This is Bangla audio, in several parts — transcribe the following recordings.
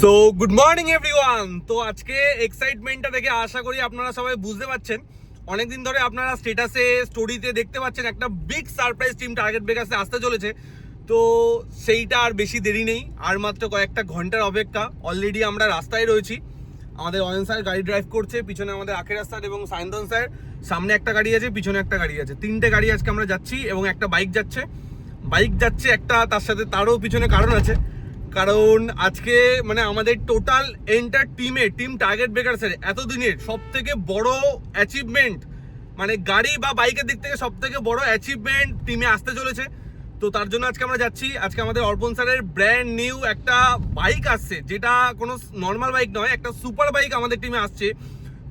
So good morning everyone. তো আজকে এক্সাইটমেন্টটা দেখে আশা করি আপনারা সবাই বুঝতে পারছেন। অনেকদিন ধরে আপনারা স্টেটাসে স্টোরিতে দেখতে পাচ্ছেন একটা বিগ সারপ্রাইজ টিম টার্গেট ব্রেকার্সে আসতে চলেছে। তো সেইটা আর বেশি দেরি নেই, আর মাত্র কয়েকটা ঘন্টার অপেক্ষা। অলরেডি আমরা রাস্তায় রয়েছি। আমাদের অয়ন স্যার গাড়ি ড্রাইভ করছে, পিছনে আমাদের আখেরাজ স্যার এবং সায়ন্তন স্যার। সামনে একটা গাড়ি আছে, পিছনে একটা গাড়ি আছে, তিনটে গাড়ি আজকে আমরা যাচ্ছি এবং একটা বাইক যাচ্ছে একটা, তার সাথে তারও পিছনে কারণ আছে। কারণ আজকে মানে আমাদের টোটাল এন্টার টিম টার্গেট ব্রেকার্সের এতদিনের সব থেকে বড় অ্যাচিভমেন্ট, মানে গাড়ি বা বাইকের দিক থেকে সব থেকে বড় অ্যাচিভমেন্ট টিমে আসতে চলেছে। তো তার জন্য আজকে আমরা যাচ্ছি। আজকে আমাদের অর্পণ স্যারের ব্র্যান্ড নিউ একটা বাইক আসছে, যেটা কোনো নর্মাল বাইক নয়, একটা সুপার বাইক আমাদের টিমে আসছে।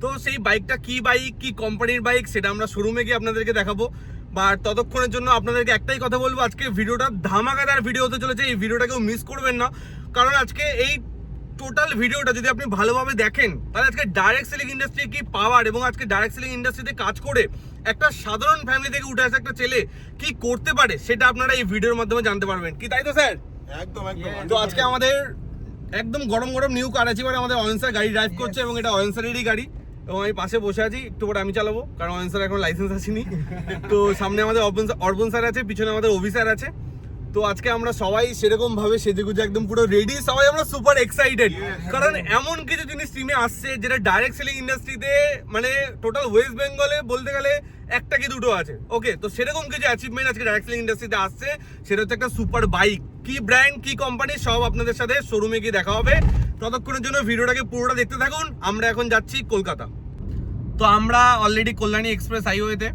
তো সেই বাইকটা কি বাইক, কি কোম্পানির বাইক, সেটা আমরা শোরুমে গিয়ে আপনাদেরকে দেখাবো। বাট ততক্ষণের জন্য আপনাদেরকে একটাই কথা বলবো, আজকে ভিডিওটা ধামাকাদার ভিডিও হতে চলেছে। এই ভিডিওটা কেউ মিস করবেন না, কারণ আজকে এই টোটাল ভিডিওটা যদি আপনি ভালোভাবে দেখেন তাহলে আজকে ডাইরেক্ট সেলিং ইন্ডাস্ট্রি কি পাওয়ার, এবং আজকে ডাইরেক্ট সেলিং ইন্ডাস্ট্রিতে কাজ করে একটা সাধারণ ফ্যামিলি থেকে উঠে আসা একটা ছেলে কি করতে পারে সেটা আপনারা এই ভিডিওর মাধ্যমে জানতে পারবেন। কি তাই তো স্যার? একদম একদম। তো আজকে আমাদের একদম গরম গরম নিউ কার আছে, আমাদের অয়ন স্যার গাড়ি ড্রাইভ করছে এবং এটা অয়ন স্যারেরই গাড়ি এবং আমি পাশে বসে আছি। একটু পরে আমি চালাবো, কারণ অয়ন স্যার এখন লাইসেন্স আসেনি। তো সামনে আমাদের অর্পণ স্যার আছে, পিছনে আমাদের অভি স্যার আছে। তো আজকে আমরা সবাই সেরকম ভাবে সেজেগুজে একদম পুরো রেডি, সবাই আমরা সুপার এক্সাইটেড। কারণ এমন কিছু জিনিস টিমে আসছে যেটা ডাইরেক্ট সেলিং ইন্ডাস্ট্রিতে মানে টোটাল ওয়েস্ট বেঙ্গলে বলতে গেলে একটা কি দুটো আছে। ওকে, তো সেরকম কিছু অ্যাচিভমেন্ট আজকে ডাইরেক্ট সেলিং ইন্ডাস্ট্রিতে আসছে। সেটা হচ্ছে একটা সুপার বাইক। কি ব্র্যান্ড, কি কোম্পানি, সব আপনাদের সাথে শোরুমে গিয়ে দেখা হবে। ততক্ষণের জন্য ভিডিওটাকে পুরোটা দেখতে থাকুন। আমরা এখন যাচ্ছি কলকাতা। তো আমরা অলরেডি কল্যাণী এক্সপ্রেস হাইওয়েতে।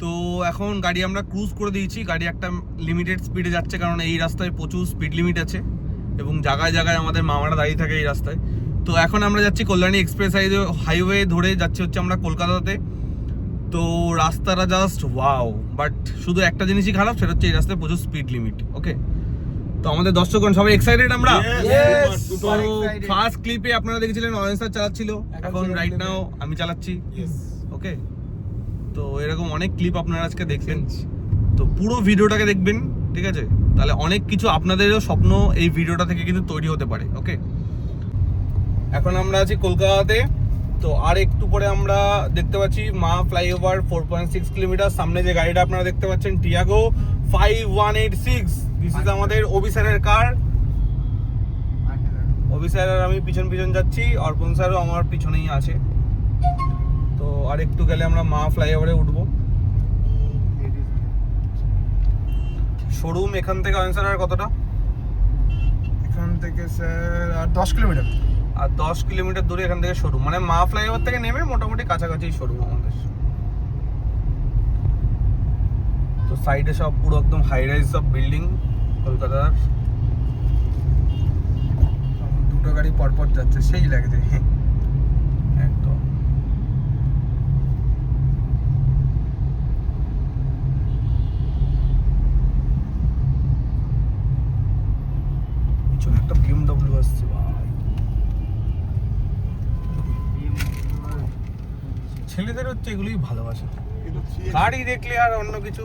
তো এখন গাড়ি আমরা ক্রুজ করে দিয়েছি। গাড়ি একটা লিমিটেড স্পিডে যাচ্ছে, কারণ এই রাস্তায় প্রচুর স্পিড লিমিট আছে এবং জায়গায় জায়গায় আমাদের মামারা দাঁড়িয়ে থাকে এই রাস্তায়। তো এখন আমরা যাচ্ছি কল্যাণী এক্সপ্রেস হাইওয়ে ধরে যাচ্ছি হচ্ছে আমরা কলকাতাতে। তো রাস্তাটা জাস্ট ওয়াও, বাট শুধু একটা জিনিসই খারাপ, সেটা হচ্ছে এই রাস্তায় প্রচুর স্পিড লিমিট। ওকে, তো আমাদের দর্শকগণ সবাই এক্সাইটেড আমরা। তো ফার্স্ট ক্লিপে আপনারা দেখেছিলেন অয়ন স্যার চালাচ্ছিল, এখন রাইট নাও আমি চালাচ্ছি। ওকে, তো এরকম অনেক ক্লিপ আপনারা আজকে দেখবেন। তো পুরো ভিডিওটাকে দেখবেন, ঠিক আছে? তাহলে অনেক কিছু আপনাদেরও স্বপ্ন এই ভিডিওটা থেকে কিন্তু তৈরি হতে পারে। ওকে, এখন আমরা আছি কলকাতাতে। তো আর একটু পরে আমরা দেখতে পাচ্ছি মা ফ্লাইওভার 4.6 কিলোমিটার। সামনে যে গাড়িটা আপনারা দেখতে পাচ্ছেন টিয়াগো 5186, দিস ইজ আমাদের অভি স্যারের কার। অভি স্যার আর আমি পিছন পিছন যাচ্ছি, অর্পণ স্যারও আমার পিছনেই আছে। তো আর একটু গেলে আমরা মা ফ্লাইওভারে উঠবো। শোরুম এখান থেকে অয়ন স্যার আর কতটা? এখান থেকে স্যার আর 10 কিলোমিটার। আর 10 কিলোমিটার দূরে এখান থেকে শোরুম, মানে মা ফ্লাইওভার থেকে নেমে মোটামুটি কাছাকাছি শোরুম আমাদের। তো সাইডে সব পুরো একদম হাই রাইজ সব বিল্ডিং কলকাতার। দুটো গাড়ি পরপর যাচ্ছে, সেই লাগছে একদম। পিছনে একটা BMW আসছে ভাই। ছেলেদের হচ্ছে এগুলোই ভালোবাসে, গাড়ি দেখলে আর অন্য কিছু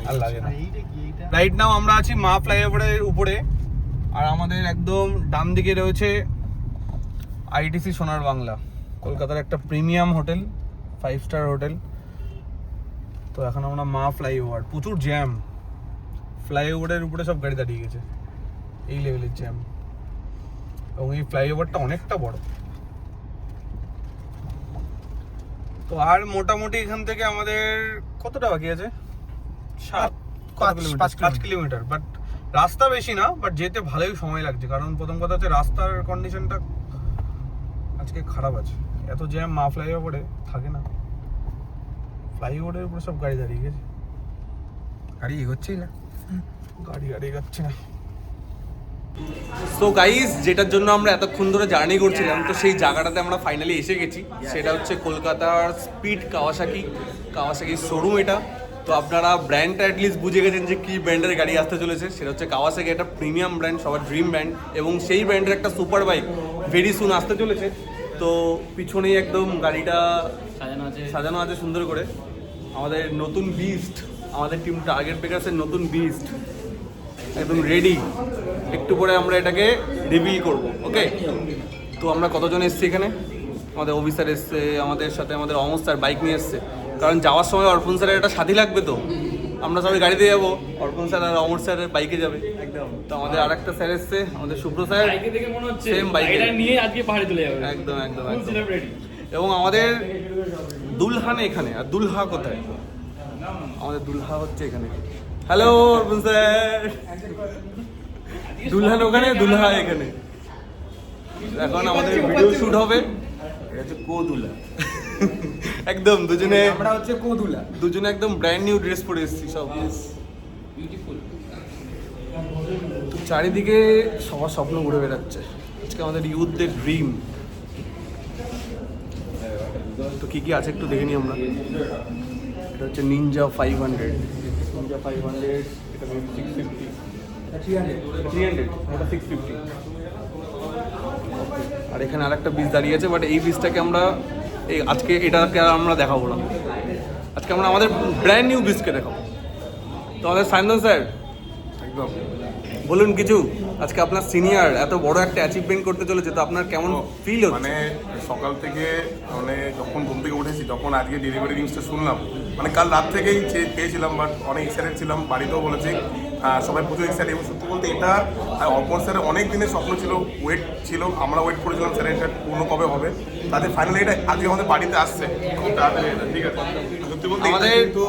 আর লাগে না। রাইট নাও আমরা আছি মা ফ্লাইওভারের উপরে, আর আমাদের একদম ডান দিকে রয়েছে আইটিসি সোনার বাংলা, কলকাতার একটা প্রিমিয়াম হোটেল, 5 স্টার হোটেল। তো এখন আমরা মা ফ্লাইওভার, প্রচুর জ্যাম, ফ্লাইওভারের উপরে সব গাড়ি দাঁড়িয়ে গেছে, এই লেভেলের জ্যাম। এবং এই ফ্লাইওভারটা অনেকটা বড়। তো আর মোটামুটি এখান থেকে আমাদের কতটা বাকি আছে? 5 কিলোমিটার। বাট রাস্তা বেশি না, বাট যেতে ভালোই সময় লাগছে। কারণ প্রথম কথা হচ্ছে রাস্তার কন্ডিশনটা আজকে খারাপ আছে, এত জ্যাম মা ফ্লাইওভারে থাকে না। ফ্লাইওভারের উপরে সব গাড়ি দাঁড়িয়ে গেছে, গাড়ি এগোচ্ছেই না, গাড়ি এগোচ্ছে না। তো গাইস, যেটার জন্য আমরা এতক্ষণ ধরে জার্নি করছিলাম, তো সেই জায়গাটাতে আমরা ফাইনালি এসে গেছি। সেটা হচ্ছে কলকাতার স্পিড কাওয়াসাকি শোরুম এটা। তো আপনারা ব্র্যান্ডটা অ্যাটলিস্ট বুঝে গেছেন যে কী ব্র্যান্ডের গাড়ি আসতে চলেছে। সেটা হচ্ছে কাওয়াসাকি, একটা প্রিমিয়াম ব্র্যান্ড, সবার ড্রিম ব্র্যান্ড, এবং সেই ব্র্যান্ডের একটা সুপার বাইক ভেরি সুন আসতে চলেছে। তো পিছনেই একদম গাড়িটা সাজানো আছে সুন্দর করে। আমাদের নতুন বিস্ট, আমাদের টিম টার্গেট ব্রেকার্সের নতুন বিস্ট একদম রেডি। একটু পরে আমরা এটাকে রিভিল করব, ওকে? তো আমরা কতজন এসেছি এখানে? আমাদের অফিসার এসছে, আমাদের সাথে আমাদের অমর স্যার বাইক নিয়ে এসছে, কারণ যাওয়ার সময় অর্পণ স্যারের একটা সাথী লাগবে, তো আমরা সবাই গাড়িতে যাবো, অর্পণ স্যার আর অমর স্যার বাইকে যাবে। একদম। তো আমাদের আরেকটা স্যার এসছে, আমাদের শুভ্র স্যার, বাইকে দেখে মনে হচ্ছে সেম বাইকে নিয়ে আজকে পাহাড়ে চলে যাবে। একদম একদম একদম। এবং আমাদের দুলহান এখানে, আর দুলহা কোথায়? আমাদের দুলহা হচ্ছে এখানে। হ্যালো অর্পণ স্যার। দুলহান ওখানে, দুলহা এখানে। এখন আমাদের ভিডিও শুট হবে। এটা হচ্ছে কোদুলা। একদম দুজনে, আমরা হচ্ছে কোদুলা। দুজনে একদম ব্র্যান্ড নিউ ড্রেস পরে এসেছি সব। বিউটিফুল। তো চারিদিকে সবার স্বপ্ন ঘুরে বেড়াচ্ছে। আজকে আমাদের ইউথদের ড্রিম। তো কি কি আছে একটু দেখে নিই আমরা। এটা হচ্ছে নিনজা 500, নিনজা 500, এটা 650, 300, ওটা 650। আর এখানে আরেকটা বীজ দাঁড়িয়ে আছে, বাট এই বীজটাকে আমরা আজকে এটাকে আর আমরা দেখাবো না। আজকে আমরা আমাদের ব্র্যান্ড নিউ বীজকে দেখাবো। তো আমাদের সায়ন্তন স্যার, একদম। বলুন কিছু। আজকে আপনার সিনিয়র এত বড় একটা অ্যাচিভমেন্ট করতে চলেছে, তো আপনার কেমন ফিল হচ্ছে? মানে সকাল থেকে মানে যখন ঘুম থেকে উঠেছি তখন আজকে ডেলিভারি নিউজটা শুনলাম, মানে কাল রাত থেকেই পেয়েছিলাম, বাট অনেক এক্সাইটেড ছিলাম, বাড়িতেও বলেছি, সবাই প্রচুর এক্সাইটেড। এবং সত্যি বলতে এটা অর্পণ স্যারের অনেক দিনের স্বপ্ন ছিল, ওয়েট ছিল, আমরা ওয়েট করেছিলাম স্যারের এটা পূর্ণ কবে হবে। তাদের ফাইনালি এটা আজকে আমাদের বাড়িতে আসছে, খুব তাড়াতাড়ি এটা, ঠিক আছে। সত্যি বলতে আমাদের এটা কিন্তু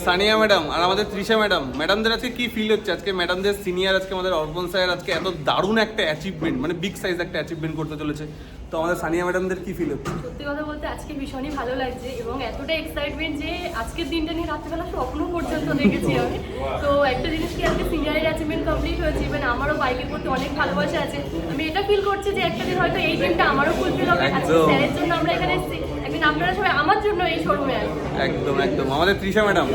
সানিয়া ম্যাডাম আর আমাদের তৃষা ম্যাডাম, ম্যাডামদের আজকে কি ফিল হচ্ছে? আজকে ম্যাডামদের সিনিয়র, আজকে আমাদের অর্পণ স্যার আজকে এত দারুণ একটা অ্যাচিভমেন্ট, মানে বিগ সাইজ একটা অ্যাচিভমেন্ট করতে চলেছে। তো আমাদের সানিয়া ম্যাডামদের কি ফিল হচ্ছে? সত্যি কথা বলতে আজকে ভীষণই ভালো লাগছে এবং এতটা এক্সাইটমেন্ট যে আজকের দিনটা নিয়ে রাত্রেবেলা স্বপ্ন পর্যন্ত দেখেছি আমি। তো একটা জিনিস কি, আজকে সিনিয়রের অ্যাচিভমেন্ট কমপ্লিট হয়েছে, ইভেন আমারও বাইকের প্রতি অনেক ভালোবাসা আছে। আমি এটা ফিল করছি যে একটা দিন হয়তো এই দিনটা আমারও ফুলফিল হবে। আজকে একদম। স্যারের জন্য আমরা এখানে এসেছি, একদিন আপনারা সবাই আমার জন্য এই শোরুমে আসবেন। একদম একদম। আমাদের তৃষা ম্যাডাম,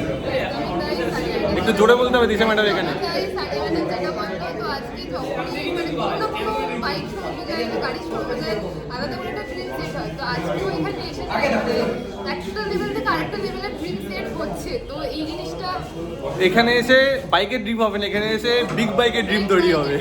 একটু জোরে বলতে হবে তৃষা ম্যাডাম এখানে। এখানে এসে বাইকের ড্রিম হবে না, এখানে এসে বিগ বাইকের ড্রিম তৈরি হবে।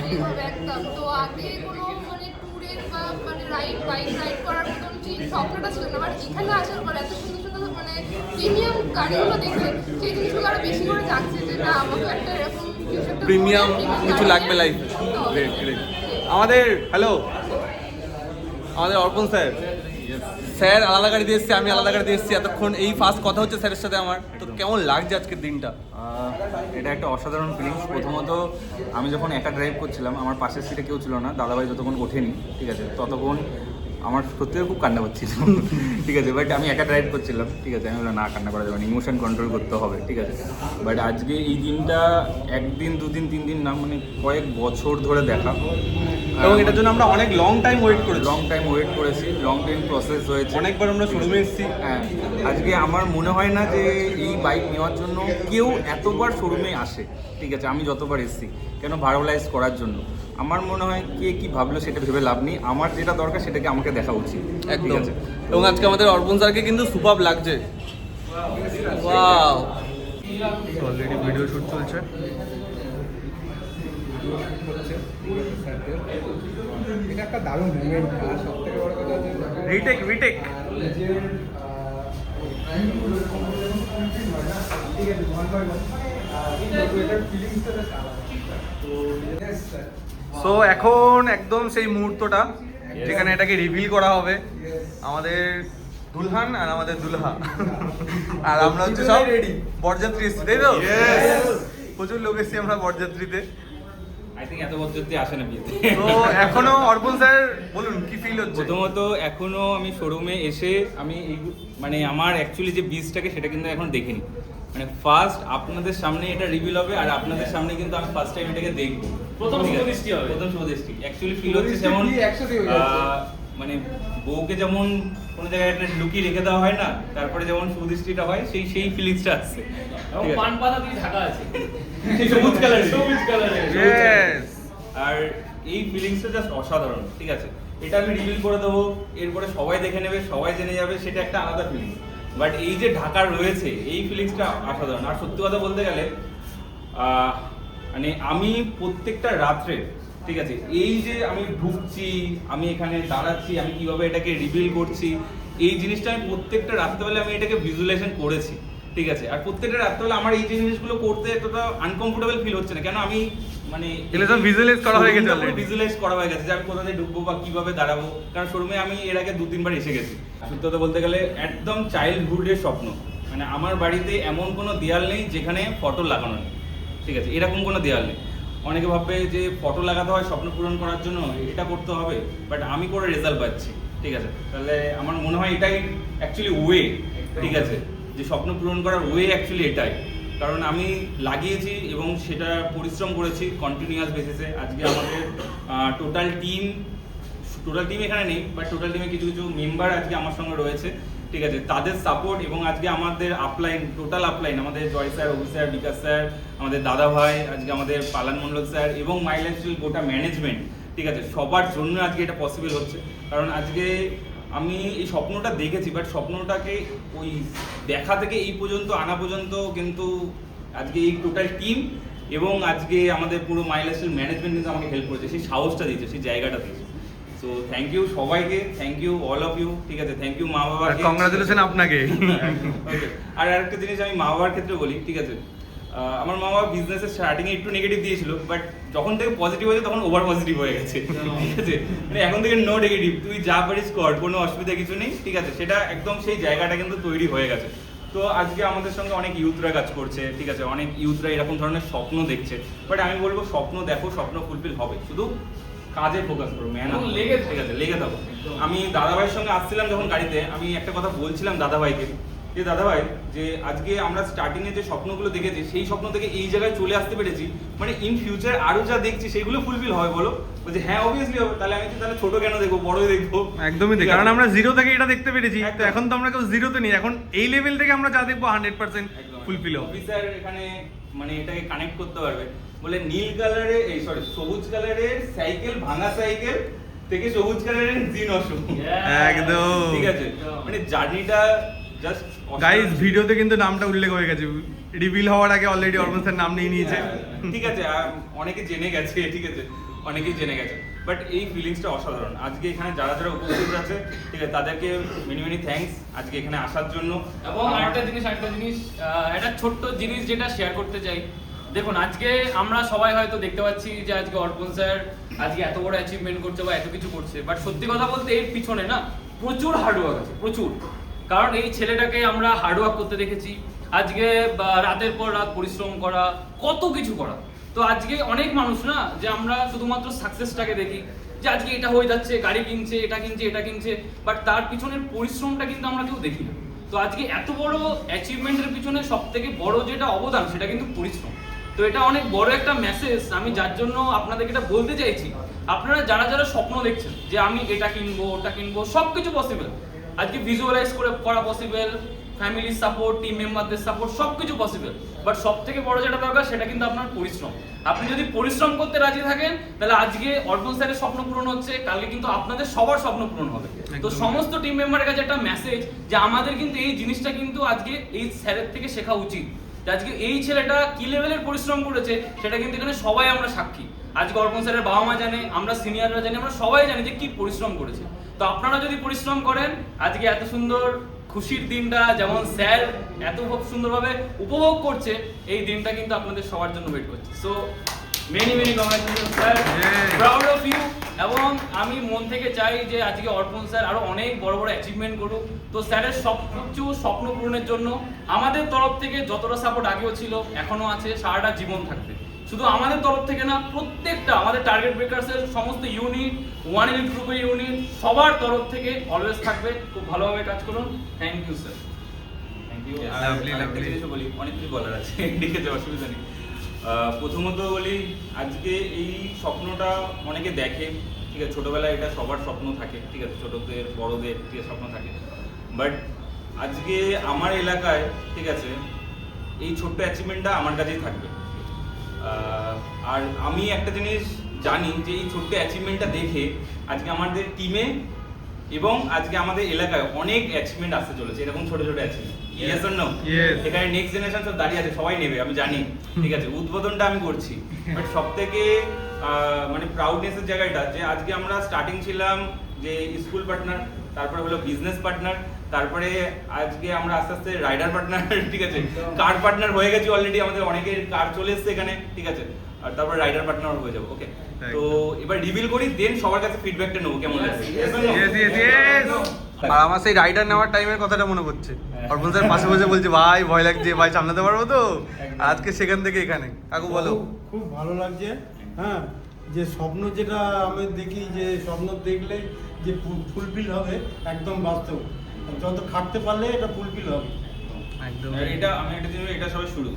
একদম। তো আগে কোনো মানে ট্যুরের বা মানে বাইক রাইড করার মতন সেই স্বপ্নটা ছিল না, বাট এখানে আসার পর এত সুন্দর সুন্দর মানে প্রিমিয়াম গাড়িগুলো দেখে সেই জিনিসগুলো আরো বেশি করে যাচ্ছে যে না আমাকে একটা এরকম প্রিমিয়াম কিছু লাগবে লাইফ। আমাদের হ্যালো, আমাদের অর্পণ স্যার, স্যার আলাদা গাড়ি দিয়ে এসছে, আমি আলাদা গাড়ি দিয়ে এসছি। এতক্ষণ এই ফার্স্ট কথা হচ্ছে স্যারের সাথে আমার। তো কেমন লাগছে আজকের দিনটা? এটা একটা অসাধারণ ফিলিংস। প্রথমত আমি যখন একা ড্রাইভ করছিলাম, আমার পাশের সিটে কেউ ছিল না, দাদাভাই যতক্ষণ ওঠেনি, ঠিক আছে, ততক্ষণ আমার সত্যি খুব কান্না হচ্ছিল, ঠিক আছে। বাট আমি একা ড্রাইভ করছিলাম, ঠিক আছে, আমি বললাম না, কান্না করা যাবে না, ইমোশন কন্ট্রোল করতে হবে, ঠিক আছে। বাট আজকে এই দিনটা একদিন দুদিন তিন দিন না, মানে কয়েক বছর ধরে দেখা, এবং এটার জন্য আমরা অনেক লং টাইম ওয়েট করেছি, লং টাইম ওয়েট করেছি, লং টাইম প্রসেস হয়েছে, অনেকবার আমরা শোরুমে এসেছি। হ্যাঁ, আজকে আমার মনে হয় না যে এই বাইক নেওয়ার জন্য কেউ এতবার শোরুমে আসে, ঠিক আছে। আমি যতবার এসেছি কেন ভার্বালাইজ করার জন্য, আমার মনে হয় কে কি ভাবলো সেটা ভেবে লাভ নেই, আমার যেটা দরকার সেটাকে আমাকে দেখা উচিত, ঠিক একদম। আছে। এবং আজকে আমাদের অর্পণ স্যারকে কিন্তু সুপার লাগছে। ওয়াও, অলরেডি ভিডিও শুট চলছে। এটা একটা দারুণ মুভমেন্ট, আর সব থেকে বড় কথা হচ্ছে রিটেক রিটেক। সো এখন একদম সেই মুহূর্তটা যেখানে এটাকে রিভিল করা হবে। আমাদের দুলহান আর আমাদের দুলহা আর আমরা হচ্ছে সব রেডি, বরযাত্রী এসছি, তাই তো? প্রচুর লোক এসছি আমরা বরযাত্রীতে। আই থিঙ্ক এত বছর দিয়ে আসে না বিয়েতে। তো এখনো অর্পণ স্যার বলুন কি ফিল হচ্ছে? প্রথমত এখনো আমি শোরুমে এসে আমি মানে আমার অ্যাকচুয়ালি যে বীজটাকে সেটা কিন্তু এখন দেখিনি, মানে ফার্স্ট আপনাদের সামনে এটা রিভিল হবে আর আপনাদের সামনে কিন্তু আমি ফার্স্ট টাইম এটাকে দেখবো, প্রথম শুভদৃষ্টি হবে, প্রথম শুভদৃষ্টি। অ্যাকচুয়ালি ফিল হচ্ছে যেমন মানে বউকে যেমন কোনো জায়গায় একটা লুকিয়ে রেখে দেওয়া হয় না, তারপরে যেমন শুভদৃষ্টিটা হয় সেই ফিলিংসটা আসছে। পান পাতা দিয়ে ঢাকা আছে সবুজ কালারের। আর এই ফিলিংসটা জাস্ট অসাধারণ, ঠিক আছে। এটা আমি রিভিল করে দেবো, এরপরে সবাই দেখে নেবে, সবাই জেনে যাবে, সেটা একটা আলাদা ফিলিংস। বাট এই যে ঢাকা রয়েছে এই ফিলিংসটা অসাধারণ। আর সত্যি কথা বলতে গেলে মানে আমি প্রত্যেকটা রাত্রে, ঠিক আছে, এই যে আমি ঢুকছি, আমি এখানে দাঁড়াচ্ছি, আমি কিভাবে এটাকে রিভিল করছি, এই জিনিসটা আমি প্রত্যেকটা রাত্রেবেলা আমি এটাকে ভিজুয়ালাইজেশন করেছি, ঠিক আছে। আর প্রত্যেকটা রাত্রেবেলা আমার এই জিনিসগুলো করতে এতটা আনকমফোর্টেবল ফিল হচ্ছে না, কেন আমি মানে এগুলো সব visualize করা হয়ে গেছে already। ভিজুয়ালাইজ করা হয়ে গেছে যে আমি কোথা থেকে ঢুকবো বা কিভাবে দাঁড়াবো, কারণ শোরুমে আমি এর আগে 2-3 বার এসে গেছি। সত্যি কথা বলতে গেলে একদম চাইল্ডহুডের স্বপ্ন, মানে আমার বাড়িতে এমন কোনো দেয়াল নেই যেখানে ফটো লাগানো নেই, ঠিক আছে, এরকম কোনো দেয়াল নেই। অনেকে ভাববে যে ফটো লাগাতে হয় স্বপ্ন পূরণ করার জন্য, এটা করতে হবে, বাট আমি করে রেজাল্ট পাচ্ছি, ঠিক আছে। তাহলে আমার মনে হয় এটাই অ্যাকচুয়ালি ওয়ে, ঠিক আছে, যে স্বপ্ন পূরণ করার ওয়ে অ্যাকচুয়ালি এটাই। কারণ আমি লাগিয়েছি এবং সেটা পরিশ্রম করেছি কন্টিনিউয়াস বেসিসে। আজকে আমাদের টোটাল টিম এখানে নেই, বাট টোটাল টিমে কিছু কিছু মেম্বার আজকে আমার সঙ্গে রয়েছে, ঠিক আছে। তাদের সাপোর্ট এবং আজকে আমাদের আপলাইন, টোটাল আপলাইন, আমাদের জয় স্যার, অভি স্যার, বিকাশ স্যার, আমাদের দাদা ভাই, আজকে আমাদের পালান মণ্ডল স্যার এবং মাই লাইফস্টাইল গোটা ম্যানেজমেন্ট, ঠিক আছে, সবার জন্য আজকে এটা পসিবল হচ্ছে। কারণ আজকে আমি এই স্বপ্নটা দেখেছি, বাট স্বপ্নটাকে ওই দেখা থেকে এই পর্যন্ত আনা পর্যন্ত কিন্তু আজকে এই টোটাল টিম এবং আজকে আমাদের পুরো মাই লাইফস্টাইল ম্যানেজমেন্ট কিন্তু আমাকে হেল্প করেছে, সেই সাহসটা দিয়েছে, সেই জায়গাটা দিয়েছে। সো থ্যাংক ইউ সবাইকে, thank you all of you, ঠিক আছে, থ্যাংক ইউ মা বাবাকে, কংগ্রাচুলেশন আপনাকে। ওকে। আর আরেকটা জিনিস আমি মা বাবার ক্ষেত্রে বলি, ঠিক আছে, আমার মা বাবা বিজনেসের স্টার্টিংয়ে একটু নেগেটিভ দিয়েছিল, বাট যখন থেকে পজিটিভ হয়েছে তখন ওভার পজিটিভ হয়ে গেছে, ঠিক আছে। মানে এখন থেকে নো নেগেটিভ, তুই যা পারিস কর, কোনো অসুবিধা কিছু নেই, ঠিক আছে, সেটা একদম সেই জায়গাটা কিন্তু তৈরি হয়ে গেছে। তো আজকে আমাদের সঙ্গে অনেক ইউথরা কাজ করছে, ঠিক আছে, অনেক ইউথরা এরকম ধরনের স্বপ্ন দেখছে, বাট আমি বলবো স্বপ্ন দেখো, স্বপ্ন ফুলফিল হবে, শুধু কাজে ফোকাস করো, মেহনত লেগে, ঠিক আছে, লেগে থাকো। আমি দাদাভাইয়ের সঙ্গে আসছিলাম যখন গাড়িতে, আমি একটা কথা বলছিলাম দাদাভাইকে, যে দাদাভাই, যে আজকে আমরা স্টার্টিংয়ে যে স্বপ্নগুলো দেখেছি সেই স্বপ্ন থেকে এই জায়গায় চলে আসতে পেরেছি, মানে ইন ফিউচার আরো যা দেখছি সেগুলো ফুলফিল হবে, বলো? বলছে হ্যাঁ অবভিয়াসলি হবে। তাহলে আমি তাহলে ছোট কেন দেখবো, বড়ই দেখবো। একদমই তাই, কারণ আমরা জিরো থেকে এটা দেখতে পেরেছি, তো এখন তো আমরা কেউ জিরোতে নেই, এখন এই লেভেল থেকে আমরা যা দেখবো 100% ফুলফিল হবে। অফিসার এখানে মানে এটাকে কানেক্ট করতে পারবে, বলে নীল কালারে, এই সরি সবুজ কালারের সাইকেল, ভাঙা সাইকেল থেকে সবুজ কালারের জিন অসুখ, একদম ঠিক আছে, মানে জার্নিটা জাস্ট গাইস, ভিডিওতে কিন্তু নামটা উল্লেখ হয়ে গেছে, রিভিল হওয়ার আগে অলরেডি অর্পণ স্যার নাম নিয়ে নিয়েছে, ঠিক আছে, অনেকে জেনে গেছে, ঠিক আছে, অনেকেই জেনে গেছে, বাট এই ফিলিংসটা অসাধারণ। আজকে এখানে যারা যারা উপস্থিত আছে, ঠিক আছে, তাদেরকে মেনি মেনি থ্যাঙ্কস আজকে এখানে আসার জন্য। এবং আরেকটা জিনিস একটা ছোট্ট জিনিস যেটা শেয়ার করতে চাই। দেখুন, আজকে আমরা সবাই হয়তো দেখতে পাচ্ছি যে আজকে অর্পণ স্যার আজকে এত বড় অ্যাচিভমেন্ট করছে বা এত কিছু করছে, বাট সত্যি কথা বলতে এর পিছনে না প্রচুর হার্ডওয়ার্ক আছে, প্রচুর। কারণ এই ছেলেটাকে আমরা হার্ডওয়ার্ক করতে দেখেছি, আজকে রাতের পর রাত পরিশ্রম করা, কত কিছু করা। তো আজকে অনেক মানুষ না, যে আমরা শুধুমাত্র সাকসেসটাকে দেখি, যে আজকে এটা হয়ে যাচ্ছে, গাড়ি কিনছে, এটা কিনছে, এটা কিনছে, বাট তার পিছনের পরিশ্রমটা কিন্তু আমরা কেউ দেখি না। তো আজকে এত বড় অ্যাচিভমেন্টের পিছনে সব থেকে বড় যেটা অবদান, সেটা কিন্তু পরিশ্রম। তো এটা অনেক বড় একটা মেসেজ, আমি যার জন্য আপনাদেরকে এটা বলতে চাইছি। আপনারা যারা যারা স্বপ্ন দেখছেন যে আমি এটা কিনবো, ওটা কিনবো, সব কিছু পসিবল, আজকে ভিজুয়ালাইজ করে করা পসিবল, ফ্যামিলির সাপোর্ট, টিম মেম্বারদের সাপোর্ট, সব কিছু পসিবল, বাট সব থেকে বড় যেটা দরকার সেটা কিন্তু আপনার পরিশ্রম। আপনি যদি পরিশ্রম করতে রাজি থাকেন, তাহলে আজকে অর্পণ স্যারের স্বপ্ন পূরণ হচ্ছে, কালকে কিন্তু আপনাদের সবার স্বপ্ন পূরণ হবে। তো সমস্ত টিম মেম্বারের কাছে একটা মেসেজ, যে আমাদের কিন্তু এই জিনিসটা কিন্তু আজকে এই স্যারের থেকে শেখা উচিত, যে আজকে এই ছেলেটা কি লেভেলের পরিশ্রম করেছে সেটা কিন্তু এখানে সবাই আমরা সাক্ষী। আজকে অর্পণ স্যারের বাবা মা জানে, আমরা সিনিয়ররা জানি, আমরা সবাই জানি যে কি পরিশ্রম করেছে। তো আপনারা যদি পরিশ্রম করেন, আজকে এত সুন্দর খুশির দিনটা যেমন স্যার এত খুব সুন্দরভাবে উপভোগ করছে, এই দিনটা কিন্তু আপনাদের সবার জন্য ওয়েট করছে। So many many congratulation sir, proud of you. এবং আমি মন থেকে চাই যে আজকে অর্পণ স্যার আরো অনেক বড় বড় অ্যাচিভমেন্ট করুক। তো স্যারের সব কিছু স্বপ্ন পূরণের জন্য আমাদের তরফ থেকে যতটা সাপোর্ট আগেও ছিল, এখনো আছে, সারাটা জীবন থাকবে। শুধু আমাদের তরফ থেকে না, প্রত্যেকটা আমাদের টার্গেট ব্রেকার্সের সমস্ত ইউনিট, ওয়ান এলিট গ্রুপের ইউনিট, সবার তরফ থেকে অলওয়েজ থাকবে। খুব ভালোভাবে কাজ করুন। Thank you sir. Thank you. বলি অনেক কিছু বলার আছে, ঠিক আছে, অসুবিধা নেই। প্রথমত বলি, আজকে এই স্বপ্নটা অনেকে দেখে, ঠিক আছে, ছোটবেলায় এটা সবার স্বপ্ন থাকে, ঠিক আছে, ছোটদের বড়দের, ঠিক আছে, স্বপ্ন থাকে, বাট আজকে আমার এলাকায়, ঠিক আছে, এই ছোট্ট অ্যাচিভমেন্টটা আমার কাছেই থাকবে। আর আমি একটা জিনিস জানি, যে এই ছোট্ট অ্যাচিভমেন্টটা দেখে আজকে আমাদের টিমে এবং আজকে আমাদের এলাকায় অনেক অ্যাচিভমেন্ট আসতে চলেছে, এরকম ছোট ছোট achievement. Yes or no? Yes. এখানে নেক্সট জেনারেশন সব দাঁড়িয়ে আছে, সবাই নেবে আমি জানি, ঠিক আছে, উদ্বোধনটা আমি করছি। বাট সব থেকে মানে প্রাউডনেসের জায়গাটা যে আজকে আমরা স্টার্টিং ছিলাম যে স্কুল পার্টনার, তারপরে হলো বিজনেস পার্টনার, তারপরে আজকে আমরা আস্তে আস্তে রাইডার পার্টনার, ঠিক আছে, কার পার্টনার হয়ে গেছি অলরেডি, আমাদের অনেকের কার চলে এসছে এখানে, ঠিক আছে, আর তারপরে রাইডার পার্টনার হয়ে যাবো। ওকে, তো এবার রিভিল করি, দেন সবার কাছে ফিডব্যাকটা নেবো কেমন লাগছে। Yes or no? আর আমার সেই রাইডার নেওয়ার টাইমের কথাটা মনে পড়ছে, অর্পণ স্যার পাশে বসে বলছে ভাই ভয় লাগছে, ভাই সামলাতে পারবো তো? আর আজকে সেখান থেকে এখানে। কাকু বলো। খুব ভালো লাগছে। হ্যাঁ, যে স্বপ্ন যেটা আমি দেখি, যে স্বপ্ন দেখলে যে ফুলফিল হবে, একদম বাস্তব। যত খাটতে পারলে এটা ফুলফিল হবে। একদম। আর এটা আমি একটা জিনিস, এটা সবাই শুরু।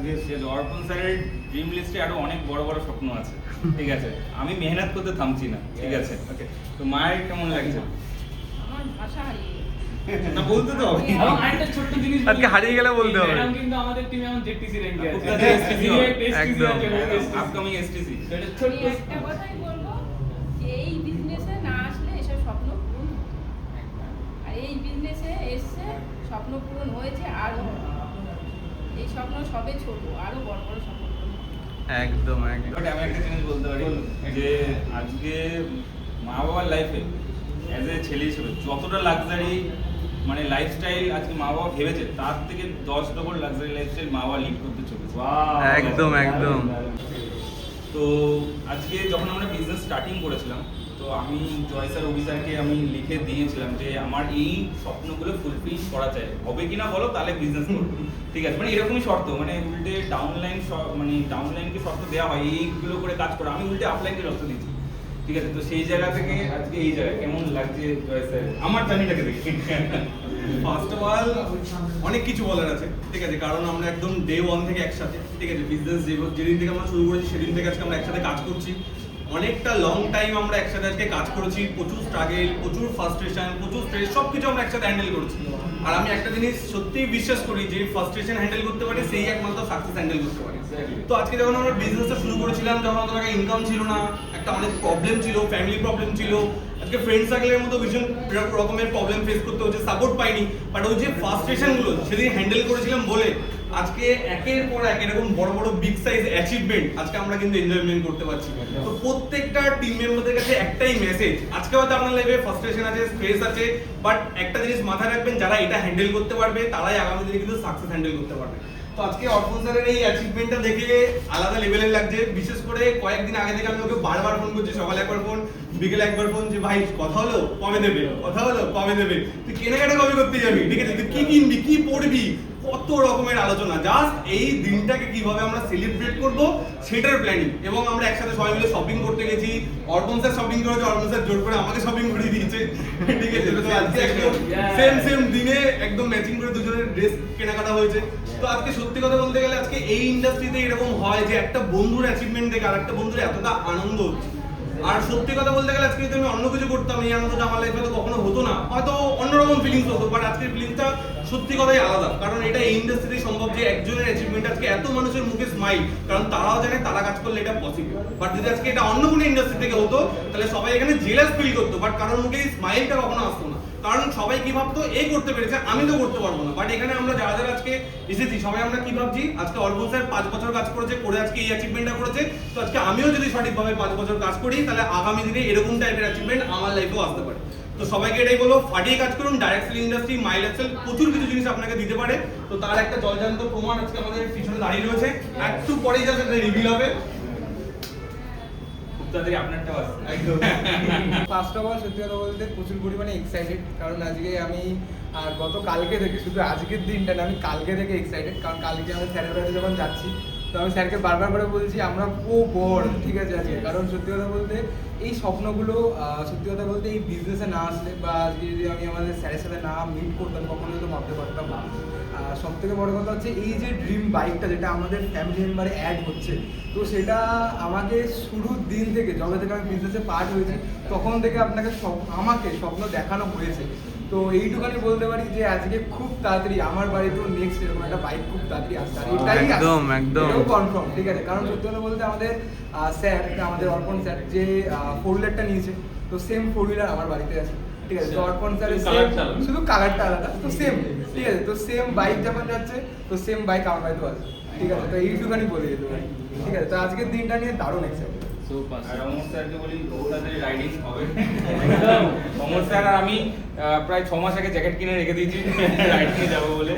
ঠিক আছে, অর্পণ স্যারের ড্রিম লিস্টে আরো অনেক বড় বড় স্বপ্ন আছে, ঠিক আছে, আমি মেহনত করতে থামছি না, ঠিক আছে। ওকে, তো মায়ের কেমন লাগছে? আমার ভাষা হারিয়ে না বলতে তো হবে। এবং আরেকটা ছোট্ট জিনিস বলি, আজকে হারিয়ে গেলে বলতে হবে। ম্যাডাম কিন্তু আমাদের টিমে এখন জেটিসি র্যাঙ্কে আছে, আপনাদের STC হবে। একদম। Upcoming STC. এটা আমি ছোট্ট একটা কথাই বলবো, যে এই বিজনেসে না আসলে এসব স্বপ্ন পূরণ হতো না। আর এই বিজনেসে এসছে, স্বপ্ন পূরণ হয়েছে, আরও এই স্বপ্ন সবে ছোট, আরও বড় বড় স্বপ্ন পূরণ হবে। একদম একদম। বাট আমি একটা জিনিস বলতে পারি যে আজকে মা বাবার লাইফে অ্যাজ এ ছেলে হিসেবে যতটা লাক্সারি মানে লাইফস্টাইল আজকে মা বাবা ভেবেছে, তার থেকে 10 ডবল লাক্সারি লাইফস্টাইল মা বাবা লিড করতে চলেছে। একদম একদম। তো আজকে যখন আমরা বিজনেস স্টার্টিং করেছিলাম, তো আমি জয় স্যার, অভি স্যারকে আমি লিখে দিয়েছিলাম যে আমার এই স্বপ্নগুলো ফুলফিল করা চাই, হবে কিনা বলো, তাহলে বিজনেস করবো, ঠিক আছে, মানে এরকমই শর্ত, মানে উল্টে ডাউনলাইন, মানে ডাউনলাইনকে শর্ত দেওয়া হয় এইগুলো করে কাজ করা, আমি উল্টে আপলাইনকে শর্ত দিচ্ছি, ঠিক আছে। তো সেই জায়গা থেকে আজকে এই জায়গায় কেমন লাগছে জয় স্যার আমার জার্নিটাকে দেখে? ফার্স্ট অফ অল অনেক কিছু বলার আছে, ঠিক আছে, কারণ আমরা একদম ডে ওয়ান থেকে একসাথে, ঠিক আছে, বিজনেস যেদিন থেকে আমরা শুরু করেছি সেদিন থেকে আজকে আমরা একসাথে কাজ করছি, অনেকটা লং টাইম আমরা একসাথে আজকে কাজ করেছি, প্রচুর স্ট্রাগল, প্রচুর ফ্রাস্ট্রেশন, প্রচুর স্ট্রেস, সব কিছু আমরা একসাথে হ্যান্ডেল করেছি। আর আমি একটা জিনিস সত্যিই বিশ্বাস করি, যে ফ্রাস্ট্রেশন হ্যান্ডেল করতে পারে সেই একমাত্র সাকসেস হ্যান্ডেল করতে পারে। তো আজকে যখন আমরা বিজনেসটা শুরু করেছিলাম, যখন অত টাকা ইনকাম ছিল না, একটা অনেক প্রবলেম ছিল, ফ্যামিলি প্রবলেম ছিল, আজকে ফ্রেন্ড সার্কেলের মতো ভীষণ রকমের প্রবলেম ফেস করতে হচ্ছে, সাপোর্ট পাইনি, বাট ওই যে ফ্রাস্ট্রেশনগুলো সেদিন হ্যান্ডেল করেছিলাম বলে আজকে একের পর এক এরকম বড় বড় বিগ সাইজ অ্যাচিভমেন্ট আজকে আমরা কিন্তু এনজয়মেন্ট করতে পারছি। তো প্রত্যেকটা টিম মেম্বারদের কাছে একটাই মেসেজ, আজকে হয়তো আপনার লাইফে ফ্রাস্ট্রেশন আছে, স্ট্রেস আছে, বাট একটা জিনিস মাথায় রাখবেন, যারা এটা হ্যান্ডেল করতে পারবে তারাই আগামী দিনে কিন্তু সাকসেস হ্যান্ডেল করতে পারবে। তো আজকে অর্পণ স্যারের এই অ্যাচিভমেন্টটা দেখে আলাদা লেভেলের লাগছে, বিশেষ করে কয়েকদিন আগে থেকে আমি ওকে বারবার ফোন করছি, সকালে একবার ফোন, বিকেলে একবার ফোন, যে ভাই কথা হলো কবে দেবে, কথা হলো কবে দেবে, তুই কেনাকাটা কবে করতে যাবি, ঠিক আছে, তুই কি কিনবি, কি পড়বি, কত রকমের আলোচনা, জাস্ট এই দিনটাকে কিভাবে আমরা সেলিব্রেট করব সেটার প্ল্যানিং। এবং আমরা একসাথে সবাই মিলে শপিং করতে গেছি, অর্পণ স্যার শপিং করেছে, অর্পণ স্যার জোর করে আমাকে শপিং করে দিয়েছে, ঠিক আছে, তো আজকে একদম সেম দিনে একদম ম্যাচিং করে দুজনের ড্রেস কেনাকাটা হয়েছে। তো আজকে সত্যি কথা বলতে গেলে আজকে এই ইন্ডাস্ট্রিতে এরকম হয় যে একটা বন্ধুর অ্যাচিভমেন্ট দেখে আরেকটা বন্ধুর এতটা আনন্দ হচ্ছে। আর সত্যি কথা বলতে গেলে আজকে যদি আমি অন্য কিছু করতাম, এই আনন্দটা আমার লাইফে তো কখনো হতো না, হয়তো অন্যরকম ফিলিংস হতো, বাট আজকের ফিলিংসটা সত্যি কথাই আলাদা, কারণ এটা এই ইন্ডাস্ট্রিতে সম্ভব যে একজনের অ্যাচিভমেন্ট আজকে এত মানুষের মুখে স্মাইল, কারণ তারাও জানে তারা কাজ করলে এটা পসিবল। বাট যদি আজকে এটা অন্য কোনো ইন্ডাস্ট্রি থেকে হতো তাহলে সবাই এখানে জেলাস ফিল করতো, বাট কারোর মুখে এই স্মাইলটা কখনো আসতো না, কারণ সবাই কি ভাবতো, এই করতে পেরেছে আমি তো করতে পারবো না। বাট এখানে আমরা যারা যারা আজকে এসেছি সবাই আমরা কি ভাবছি, আজকে অর্পণ স্যার 5 বছর কাজ করেছে, করে আজকে এই অ্যাচিভমেন্টটা করেছে, তো আজকে আমিও যদি সঠিকভাবে 5 বছর কাজ করি তাহলে আগামী দিনে এরকম টাইপের অ্যাচিভমেন্ট আমার লাইফেও আসতে পারে। তো সবাইকে এটাই বলবো, ফাটিয়ে কাজ করুন, ডাইরেক্ট সেলিং ইন্ডাস্ট্রি, মাইল এক্সেল প্রচুর কিছু জিনিস আপনাকে দিতে পারে। তো তার একটা জলজান্ত প্রমাণ আজকে আমাদের পিছনে দাঁড়িয়ে রয়েছে, একটু পরেই জাস্ট এটা রিভিল হবে, খুব তাড়াতাড়ি আপনারটাও আসছে। একদম। ফার্স্ট অফ অল সত্যি কথা বলতে প্রচুর পরিমাণে এক্সাইটেড, কারণ আজকে আমি গত কালকে থেকে, শুধু আজকের দিনটা না, আমি কালকে থেকে এক্সাইটেড, কারণ কালকে আমি স্যারের বাড়িতে যখন যাচ্ছি তো আমি স্যারকে বারবার করে বলছি আমরা বড়, ঠিক আছে আজকে, কারণ সত্যি কথা বলতে এই স্বপ্নগুলো, সত্যি কথা বলতে এই বিজনেসে না আসলে বা আজকে যদি আমি আমাদের স্যারের সাথে না মিট করতাম কখনো হয়তো ভাবতে পারতাম না। সব থেকে বড় কথা হচ্ছে এই যে ড্রিম বাইকটা যেটা আমাদের ফ্যামিলি মেম্বারে অ্যাড হচ্ছে, তো সেটা আমাকে শুরুর দিন থেকে, যবে থেকে আমি বিজনেসে পার্ট হয়েছি তখন থেকে আমাকে স্বপ্ন দেখানো হয়েছে। তো এইটুখানি বলতে পারি যে আজকে খুব তাড়াতাড়ি আমার বাড়িতেও নেক্সট এরকম একটা বাইক খুব তাড়াতাড়ি আসছে, আর এটাই একদম একদম কনফার্ম, ঠিক আছে, কারণ সত্যি কথা বলতে আমাদের স্যার, আমাদের অর্পণ স্যার যে 4 হুইলারটা নিয়েছে, তো সেম 4 হুইলার আমার বাড়িতে আছে। ঠিক আছে, তো অর্পণ স্যারের কালারটা আলাদা। শুধু কালারটা আলাদা, তো সেম, ঠিক আছে, তো সেম বাইক যখন যাচ্ছে তো সেম বাইক আমার বাড়িতেও আছে, ঠিক আছে, তো এইটুখানি বলে যেতে পারি, ঠিক আছে, তো আজকের দিনটা নিয়ে দারুণ এক্সাইটেড। আর অমর স্যারকে বলি খুব তাড়াতাড়ি রাইডিং হবে। অমর স্যার আর আমি প্রায় 6 মাস আগে জ্যাকেট কিনে রেখে দিয়েছি রাইডিংয়ে যাবো বলে।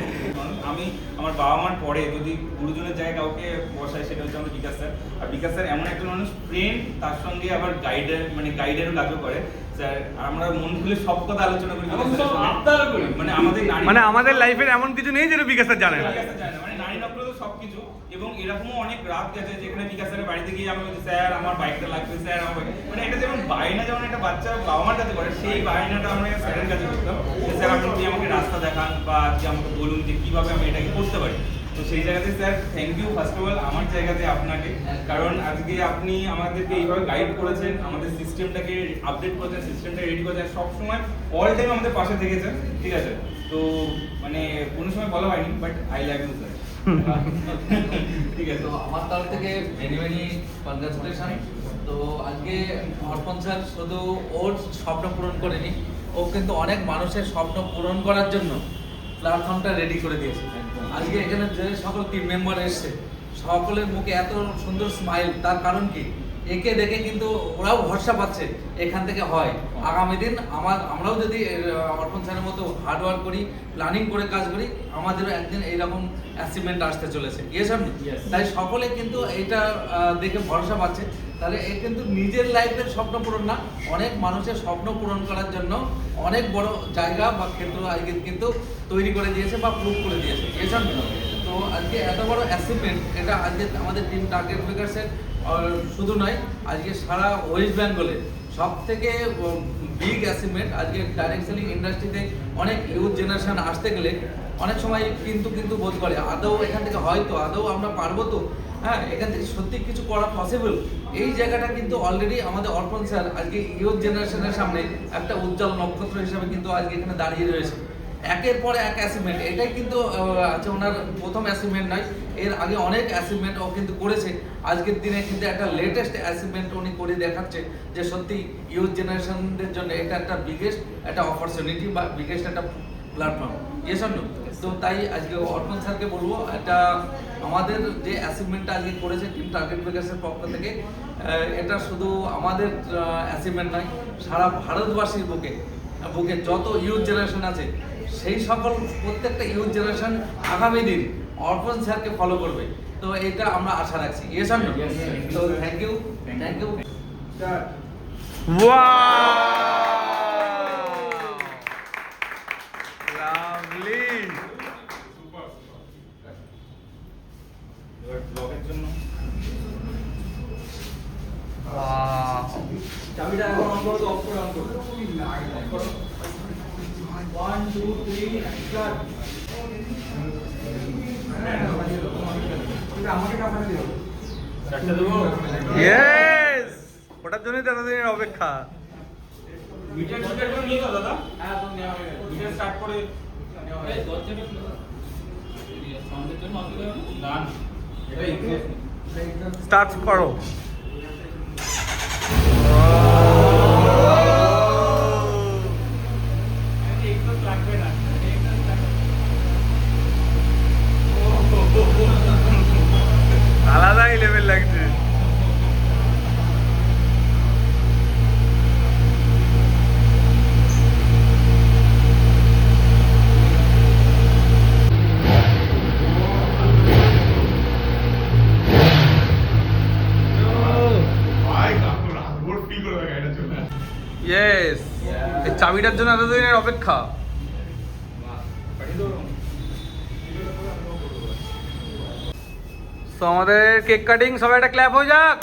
আমি আমার বাবা মার পরে যদি গুরুজনের জায়গায় কাউকে বসাই সেটা হচ্ছে আমাদের বিকাশ স্যার। আর বিকাশ স্যার এমন একটা মানুষ, ফ্রেন্ড তার সঙ্গে আবার গাইডেরও কাজও করে স্যার। আর আমরা মন খুলে সব কথা আলোচনা করি বিকাশ স্যারের সঙ্গে। মানে আমাদের নারী, মানে আমাদের লাইফের এমন কিছু নেই যেটা বিকাশ স্যার জানে না। বিকাশ স্যার জানে না, মানে নারী নকল তো সবকিছু। এবং এরকমও অনেক রাত গেছে যেখানে বিকাশ স্যারের বাড়িতে গিয়ে আমি বলছি স্যার আমার বাইকটা লাগবে, স্যার আমার বাইক, মানে এটা যেমন বায়না, যেমন একটা বাচ্চা বাবা মার কাছে করে, সেই বায়নাটা আমরা স্যারের কাছে করতাম যে স্যার আপনি কি আমাকে রাস্তা দেখান বা আজকে আমাকে বলুন যে কিভাবে আমি এটাকে করতে পারি। তো সেই জায়গাতে sir thank you first of all আমার জায়গাতে আপনাকে, কারণ আজকে আপনি আমাদেরকে এইভাবে গাইড করেছেন, আমাদের সিস্টেমটাকে আপডেট করেছেন, সিস্টেমটা রেডি করেছেন, সবসময় অল টাইম আমাদের পাশে থেকেছেন, ঠিক আছে। তো মানে কোনো সময় বলা হয়নি, but I love you sir. ঠিক আছে, তো আমার তরফ থেকে মেনি মেনি কনগ্রাচুলেশন। তো আজকে অর্পণ স্যার শুধু ওর স্বপ্ন পূরণ করেনি, ও কিন্তু অনেক মানুষের স্বপ্ন পূরণ করার জন্য প্ল্যাটফর্মটা রেডি করে দিয়েছে। আজকে এখানে যে সকল টিম মেম্বার এসছে সকলের মুখে এত সুন্দর স্মাইল, তার কারণ কি? একে দেখে কিন্তু ওরাও ভরসা পাচ্ছে এখান থেকে হয় আগামী দিন আমরাও যদি অর্পণ স্যারের মতো হার্ড ওয়ার্ক করি, প্ল্যানিং করে কাজ করি, আমাদেরও একদিন এইরকম অ্যাচিভমেন্ট আসতে চলেছে। তাই সকলে কিন্তু এটা দেখে ভরসা পাচ্ছে। তাহলে এ কিন্তু নিজের লাইফের স্বপ্ন পূরণ না, অনেক মানুষের স্বপ্ন পূরণ করার জন্য অনেক বড় জায়গা বা ক্ষেত্র আজকে কিন্তু তৈরি করে দিয়েছে বা প্রুভ করে দিয়েছে। তো আজকে এত বড় অ্যাচিভমেন্ট, এটা আজকে আমাদের টিম টার্গেট ব্রেকার্সের শুধু নয়, আজকে সারা ওয়েস্ট বেঙ্গলে সব থেকে বিগ অ্যাচিভমেন্ট। আজকে ডাইরেক্ট সেলিং ইন্ডাস্ট্রিতে অনেক ইউথ জেনারেশন আসতে গেলে অনেক সময় কিন্তু বোধ করে আদৌ এখান থেকে হয়তো আদৌ আমরা পারবো তো, হ্যাঁ এখান থেকে সত্যি কিছু করা পসিবল। এই জায়গাটা কিন্তু অলরেডি আমাদের অর্পণ স্যার আজকে ইউথ জেনারেশনের সামনে একটা উজ্জ্বল নক্ষত্র হিসাবে কিন্তু আজকে এখানে দাঁড়িয়ে রয়েছে। একের পর এক অ্যাচিভমেন্ট, এটাই কিন্তু আছে ওনার প্রথম অ্যাচিভমেন্ট নয়, এর আগে অনেক অ্যাচিভমেন্ট ও কিন্তু করেছে। আজকের দিনে কিন্তু একটা লেটেস্ট অ্যাচিভমেন্ট উনি করে দেখাচ্ছে যে সত্যি ইউথ জেনারেশনদের জন্য এটা একটা বিগেস্ট একটা অপরচুনিটি বা বিগেস্ট একটা প্ল্যাটফর্ম। তো তাই আজকে অর্পণ স্যারকে বলবো, এটা আমাদের যে অ্যাচিভমেন্টটা আজকে করেছে টিম টার্গেট ব্রেকার্সের পক্ষ থেকে, এটা শুধু আমাদের অ্যাচিভমেন্ট নয়, সারা ভারতবাসীর বুকে যত ইউথ জেনারেশন আছে সেই সকল প্রত্যেকটা ইউথ জেনারেশন আগামী দিন অর্পণ স্যারকে ফলো করবে। তো এটা আমরা আশা রাখছি। তো থ্যাংক ইউ। লাভলি। ব্লগের জন্য চাবিটা এখন অন করো, অফ করে অন করো। 1 2 3 স্টার্ট। এটা আমাকে কাপড় দিও। চারটে দেবো। ইয়েস, ওটার জন্যই তো এতদিনের অপেক্ষা। মিটার করে নিয়ে দাও দাদা। হ্যাঁ তো নেওয়া হয়ে গেছে। মিটার স্টার্ট করে এই দরজাটা সাউন্ডের জন্য অসুবিধা হবে না। এটা ইনক্রিজ স্টার্ট করো। আলাদাই লেভেল লাগছে। ইয়েস, এই চাবিটার জন্য এতদিনের অপেক্ষা। তো আমাদের কেক কাটিং, সবাই একটা ক্ল্যাপ হয়ে যাক।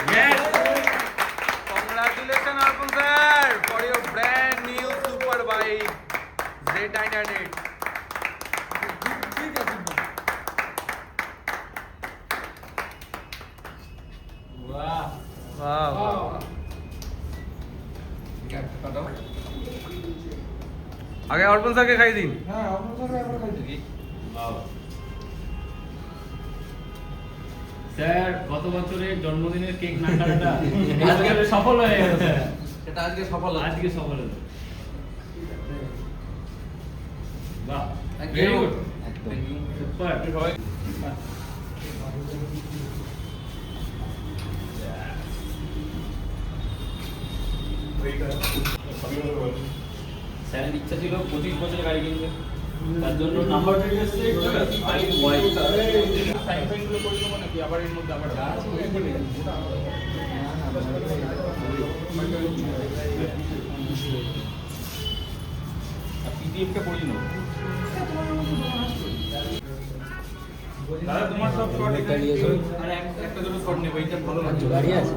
কংগ্রাচুলেশন অর্পণ sir for your brand new super bike Z900। আগে অর্পণ স্যারকে খাই দিন। হ্যাঁ অর্পণ স্যারকে একবার খাই দিই। স্যার গত বছরের জন্মদিনের কেক না কাটাটা আজকে সফল হয়ে গেছে। এটা আজকে সফল আজকে সফল হলো। বাহ, Thank very you. good. একদম। Super. সবাই স্যারের ইচ্ছা ছিল 25 বছরের গাড়ি কিনবে, তার জন্য নাম্বার প্লেট এসছে ফাইন ওয়াই সাইন ফাইন গুলো করে দেবো নাকি আবার এর মধ্যে আবার পিডিএফটা করে নেবো। দাদা তোমার সব শট আর একটা দুটো শট নেবো, এইটা ভালো লাগছে। গাড়ি আছে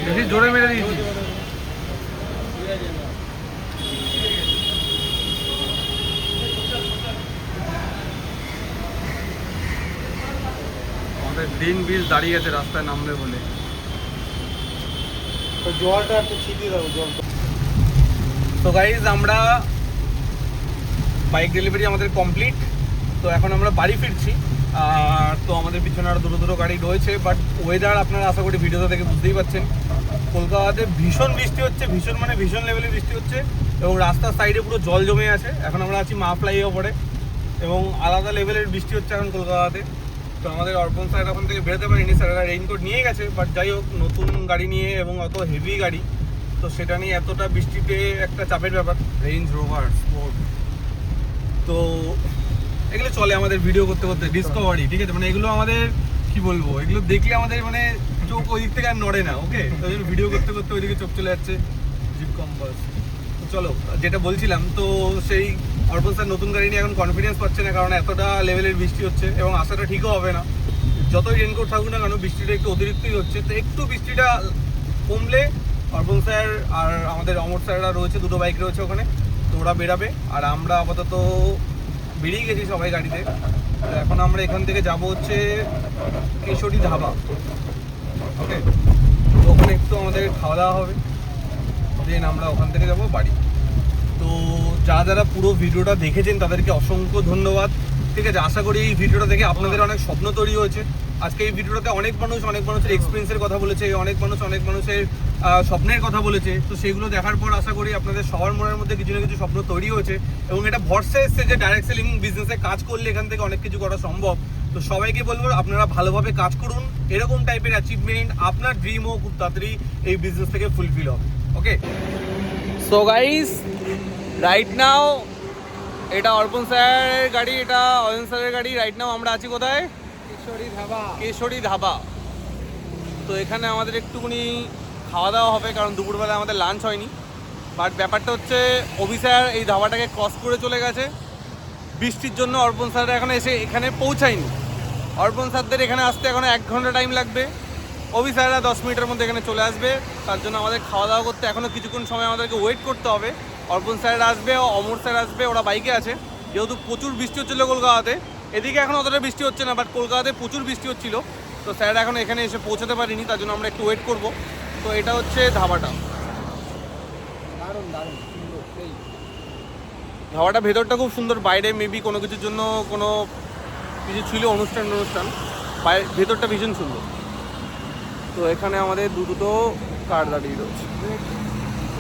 বেশি জোরে মেরে দিয়েছি। আমাদের গ্রিন বিল দাঁড়িয়ে আছে রাস্তায় নামবে বলে। জলটা একটু ছিটিয়ে দাও জল। তো গাইজ আমরা বাইক ডেলিভারি আমাদের কমপ্লিট। তো এখন আমরা বাড়ি ফিরছি। আর তো আমাদের পিছনে আরও দুটো দুটো গাড়ি রয়েছে, বাট ওয়েদার আপনারা আশা করি ভিডিওটা দেখে বুঝতেই পারছেন। কলকাতাতে ভীষণ বৃষ্টি হচ্ছে, ভীষণ মানে ভীষণ লেভেলে বৃষ্টি হচ্ছে এবং রাস্তার সাইডে পুরো জল জমে আছে। এখন আমরা আছি মা ফ্লাইওভারে এবং আলাদা লেভেলের বৃষ্টি হচ্ছে এখন কলকাতাতে। তো আমাদের অর্পণ স্যার এখন থেকে বেরোতে পারেনি, স্যারেরা রেইনকোট নিয়ে গেছে, বাট যাই হোক নতুন গাড়ি নিয়ে এবং অত হেভি গাড়ি, তো সেটা নিয়ে এতটা বৃষ্টিতে একটা চাপের ব্যাপার। রেঞ্জ রোভার স্পোর্ট, তো এগুলো চলে আমাদের ভিডিও করতে করতে ডিসকভারি, ঠিক আছে। মানে এগুলো আমাদের কি বলবো, এগুলো দেখলে আমাদের মানে চোখ ওই দিক থেকে আর নড়ে না। ওকে, তাই জন্য ভিডিও করতে করতে ওইদিকে চোখ চলে যাচ্ছে। জিপ কম্পাস, চলো যেটা বলছিলাম, তো সেই অর্পণ স্যার নতুন গাড়ি নিয়ে এখন কনফিডেন্স পাচ্ছে না, কারণ এতটা লেভেলের বৃষ্টি হচ্ছে এবং আসাটা ঠিকও হবে না। যতই রেনকোট থাকুক না কেন, বৃষ্টিটা একটু অতিরিক্তই হচ্ছে। তো একটু বৃষ্টিটা কমলে অর্পণ স্যার আর আমাদের অমর স্যাররা রয়েছে, দুটো বাইক রয়েছে ওখানে, তো ওরা বেরাবে। আর আমরা আপাতত বেরিয়ে গেছি সবাই গাড়িতে। তো এখন আমরা এখান থেকে যাব হচ্ছে কেশরী ধাবা। ওকে, তো ওখানে একটু আমাদের খাওয়া দাওয়া হবে, দেন আমরা ওখান থেকে যাব বাড়ি। তো যারা যারা পুরো ভিডিওটা দেখেছেন তাদেরকে অসংখ্য ধন্যবাদ, ঠিক আছে। আশা করি এই ভিডিওটা দেখে আপনাদের অনেক স্বপ্ন তৈরি হয়েছে। আজকে এই ভিডিওটাতে অনেক মানুষের এক্সপিরিয়েন্সের কথা বলেছে, অনেক মানুষের স্বপ্নের কথা বলেছে। তো সেগুলো দেখার পর আশা করি আপনাদের সবার মনের মধ্যে কিছু না কিছু স্বপ্ন তৈরি হয়েছে এবং এটা ভরসা এসছে যে ডাইরেক্ট সেলিং বিজনেসে কাজ করলে এখান থেকে অনেক কিছু করা সম্ভব। তো সবাইকে বলবো আপনারা ভালোভাবে কাজ করুন, এরকম টাইপের অ্যাচিভমেন্ট আপনার ড্রিমও খুব তাড়াতাড়ি এই বিজনেস থেকে ফুলফিল হবে। ওকে, সো গাইস, রাইট নাও এটা অর্পণ স্যারের গাড়ি, এটা অয়ন স্যারের গাড়ি। রাইট নাও আমরা আছি কোথায়? কেশরী ধাবা। তো এখানে আমাদের একটুখানি খাওয়া দাওয়া হবে, কারণ দুপুরবেলা আমাদের লাঞ্চ হয়নি। বাট ব্যাপারটা হচ্ছে অভি স্যার এই ধাবাটাকে ক্রস করে চলে গেছে বৃষ্টির জন্য। অর্পণ স্যাররা এখন এসে এখানে পৌঁছায়নি। অর্পণ স্যারদের এখানে আসতে এখন 1 ঘন্টা টাইম লাগবে। অভি স্যাররা 10 মিনিটের মধ্যে এখানে চলে আসবে। তার জন্য আমাদের খাওয়া দাওয়া করতে এখনও কিছুক্ষণ সময় আমাদেরকে ওয়েট করতে হবে। অর্পণ স্যার আসবে, অমর স্যার আসবে, ওরা বাইকে আছে। যেহেতু প্রচুর বৃষ্টি হচ্ছিলো কলকাতাতে, এদিকে এখন অতটা বৃষ্টি হচ্ছে না, বাট কলকাতাতে প্রচুর বৃষ্টি হচ্ছিল। তো স্যার এখন এখানে এসে পৌঁছাতে পারিনি, তার জন্য আমরা একটু ওয়েট করব। তো এটা হচ্ছে ধাবাটা। ধাবাটা ভেতরটা খুব সুন্দর, বাইরে মেবি কোনো কিছুর জন্য কোনো কিছু ছিল, অনুষ্ঠান বাইরে, ভেতরটা ভীষণ সুন্দর। তো এখানে আমাদের দুটো কার দাঁড়িয়ে রয়েছে।